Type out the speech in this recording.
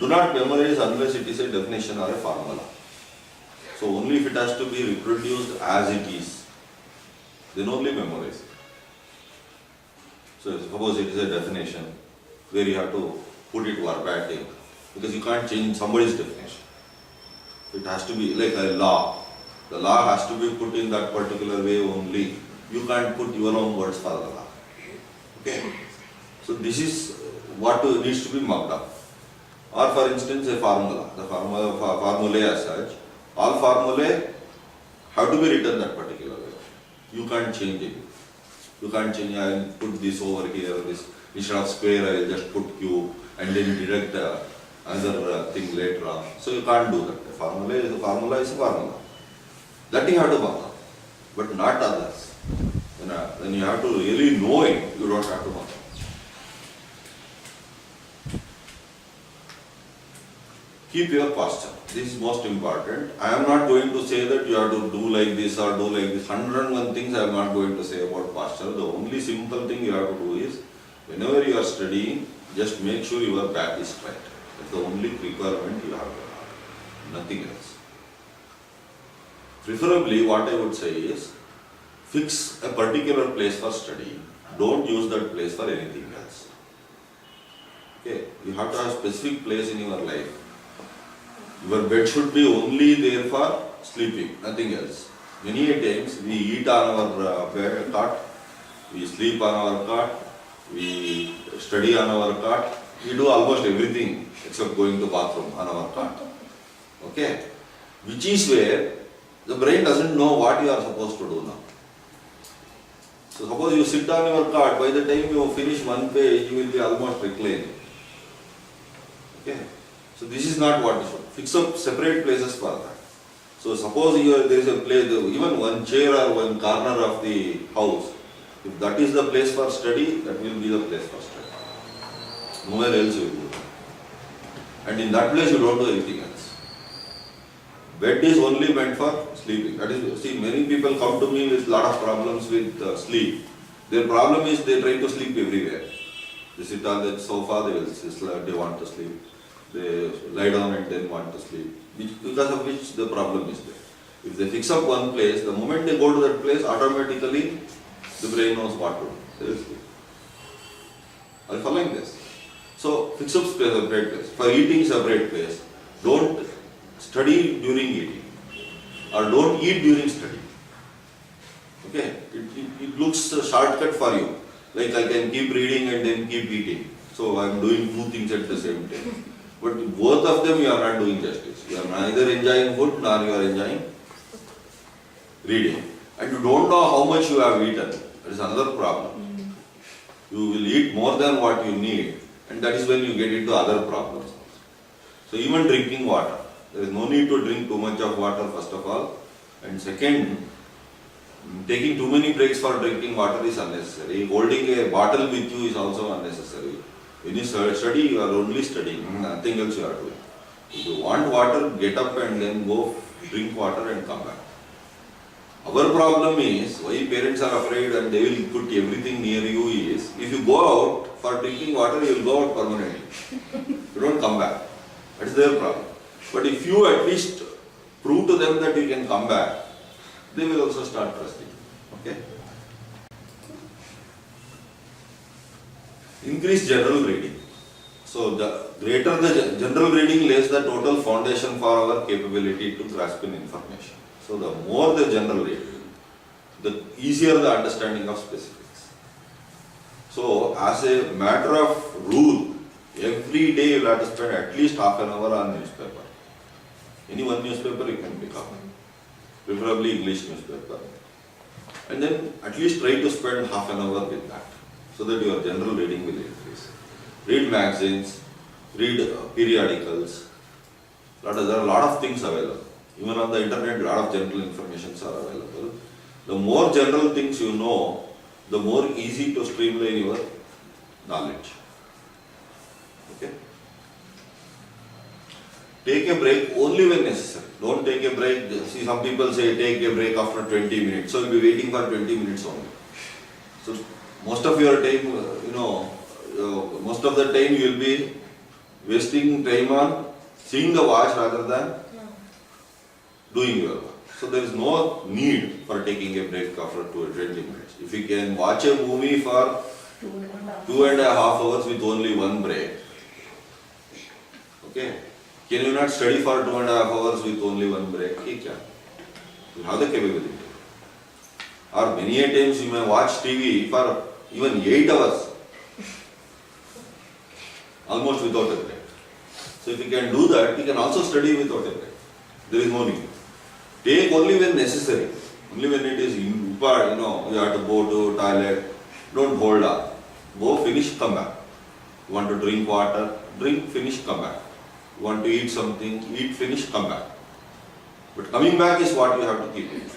Do not memorize unless it is a definition or a formula. So only if it has to be reproduced as it is, then only memorize it. So suppose it is a definition where you have to put it verbatim, because you can't change somebody's definition. It has to be like a law. The law has to be put in that particular way only. You can't put your own words for the law. Okay? So this is what needs to be marked up. Or for instance, a formula. The formulae as such, all formulae have to be written that particular way. You can't change it. You can't change, I will put this over here, this instead of square I will just put cube and then deduct another thing later on. So you can't do that. The formula is a formula. That you have to mark up, but not others. When you have to really know it, you don't have to mark up. Keep your posture. This is most important. I am not going to say that you have to do like this or do like this. 101 things I am not going to say about posture. The only simple thing you have to do is, whenever you are studying, just make sure your back is straight. That's the only requirement you have to have. Nothing else. Preferably, what I would say is, fix a particular place for study. Don't use that place for anything else. Okay, you have to have a specific place in your life. Your bed should be only there for sleeping, nothing else. Many times we eat on our bed cot, we sleep on our cot, we study on our cot, we do almost everything except going to bathroom on our cot. Okay? Which is where the brain doesn't know what you are supposed to do now. So suppose you sit on your cot, by the time you finish one page, you will be almost reclining. Okay? So this is not what you should. Fix up separate places for that. So suppose there is a place, even one chair or one corner of the house, if that is the place for study, that will be the place for study. Nowhere else you will do. And in that place you don't do anything else. Bed is only meant for sleeping. That is, see, many people come to me with lot of problems with sleep. Their problem is they try to sleep everywhere. They sit on the sofa, they want to sleep. They lie down and then want to sleep, because of which the problem is there. If they fix up one place, the moment they go to that place, automatically the brain knows what to do. They will sleep. Are you following this? So fix up separate place. For eating, separate place. Don't study during eating, or don't eat during study. Okay? It looks a shortcut for you. Like I can keep reading and then keep eating. So I am doing two things at the same time. But both of them you are not doing justice. You are neither enjoying food nor you are enjoying reading. And you don't know how much you have eaten. That is another problem. You will eat more than what you need, and that is when you get into other problems. So even drinking water. There is no need to drink too much of water, first of all. And second, taking too many breaks for drinking water is unnecessary. Holding a bottle with you is also unnecessary. When you study, you are only studying, nothing else you are doing. If you want water, get up and then go drink water and come back. Our problem is, why parents are afraid and they will put everything near you is, if you go out for drinking water, you will go out permanently. You don't come back. That is their problem. But if you at least prove to them that you can come back, they will also start trusting. Okay? Increase general reading. So the greater the general reading lays the total foundation for our capability to grasp in information. So the more the general reading, the easier the understanding of specifics. So as a matter of rule, every day you will have to spend at least half an hour on newspaper. Any one newspaper you can pick up, preferably English newspaper. And then at least try to spend half an hour with that, so that your general reading will increase. Read magazines, read periodicals. There are a lot of things available. Even on the internet, a lot of general informations are available. The more general things you know, the more easy to streamline your knowledge. Okay? Take a break only when necessary. Don't take a break. See, some people say take a break after 20 minutes. So you'll be waiting for 20 minutes only. So most of your time, most of the time you will be wasting time on seeing the watch rather than doing your work. So there is no need for taking a break after 2 or 20 minutes. If you can watch a movie for 2.5 hours with only one break, okay? Can you not study for 2.5 hours with only one break? You can. You have the capability. Or many a times you may watch TV for even 8 hours, almost without a break. So if you can do that, you can also study without a break. There is no need. Take only when necessary. Only when it is required, you have to go to toilet. Don't hold on. Go, finish, come back. You want to drink water, drink, finish, come back. You want to eat something, eat, finish, come back. But coming back is what you have to keep it.